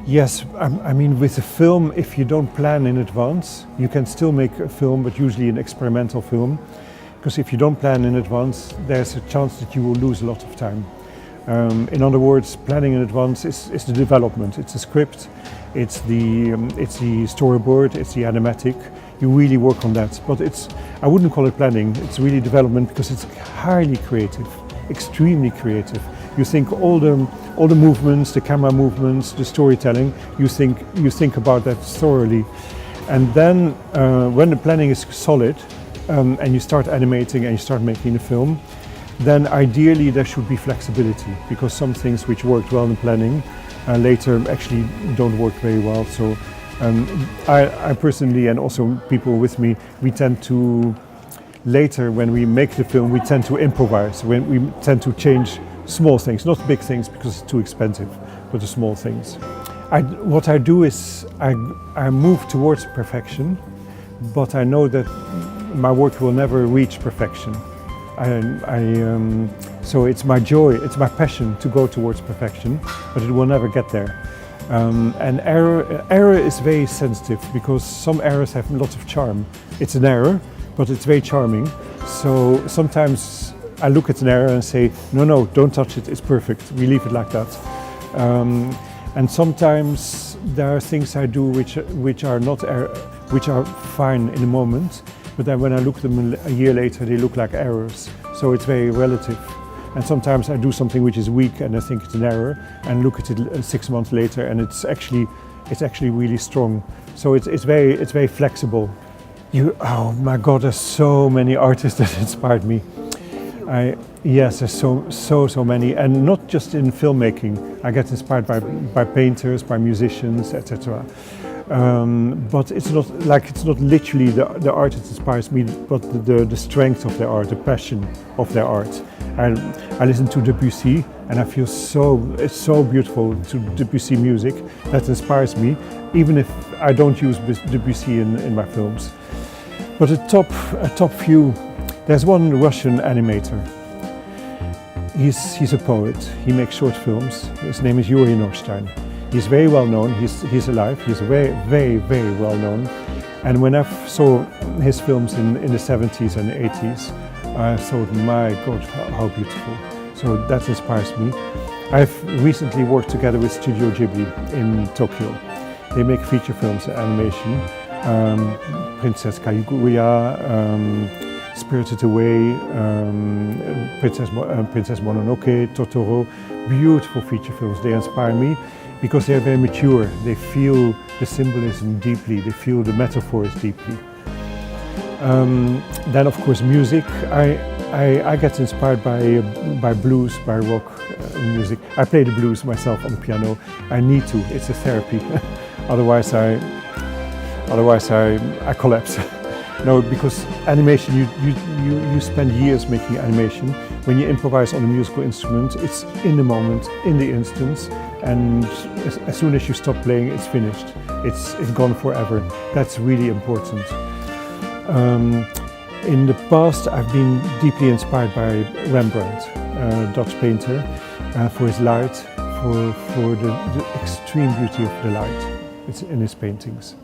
Yes, I mean with a film, if you don't plan in advance, you can still make a film, but usually an experimental film. Because if you don't plan in advance, there's a chance that you will lose a lot of time. In other words, planning in advance is the development. It's the script, it's the storyboard, it's the animatic. You really work on that. But I wouldn't call it planning, it's really development because it's highly creative, extremely creative. You think all the movements, the camera movements, the storytelling, you think about that thoroughly. And then when the planning is solid, and you start animating and you start making the film, then ideally there should be flexibility, because some things which worked well in planning later actually don't work very well. So I personally, and also people with me, we tend to, later when we make the film, we tend to improvise, when we tend to change small things, not big things because it's too expensive, but the small things. What I do is I move towards perfection, but I know that my work will never reach perfection. So it's my joy, it's my passion to go towards perfection, but it will never get there. And error is very sensitive, because some errors have lots of charm. It's an error, but it's very charming. So sometimes I look at an error and say, no, don't touch it, it's perfect, we leave it like that. And sometimes there are things I do which are fine in the moment, but then when I look at them a year later, they look like errors. So it's very relative. And sometimes I do something which is weak and I think it's an error, and look at it 6 months later and it's actually really strong. So it's very flexible. Oh my God, there's so many artists that inspired me. Yes, there's so many, and not just in filmmaking. I get inspired by painters, by musicians, etc. But it's not literally the art that inspires me, but the strength of their art, the passion of their art. I listen to Debussy, and I feel it's so beautiful to Debussy music that inspires me, even if I don't use Debussy in my films. But a top few. There's one Russian animator. He's a poet. He makes short films. His name is Yuri Norstein. He's very well known. He's alive. He's very, very, very well known. And when I saw his films in the 70s and 80s, I thought, my God, how beautiful. So that inspires me. I've recently worked together with Studio Ghibli in Tokyo. They make feature films and animation. Princess Kaguya, Spirited Away, Princess Mononoke, Totoro, beautiful feature films. They inspire me because they're very mature. They feel the symbolism deeply, they feel the metaphors deeply. Then of course music. I get inspired by blues, by rock music. I play the blues myself on the piano. I need to, it's a therapy. Otherwise I collapse. No, because animation, you spend years making animation. When you improvise on a musical instrument, it's in the moment, in the instance, and as soon as you stop playing, it's finished. It's gone forever. That's really important. In the past, I've been deeply inspired by Rembrandt, a Dutch painter, for his light, for the extreme beauty of the light in his paintings.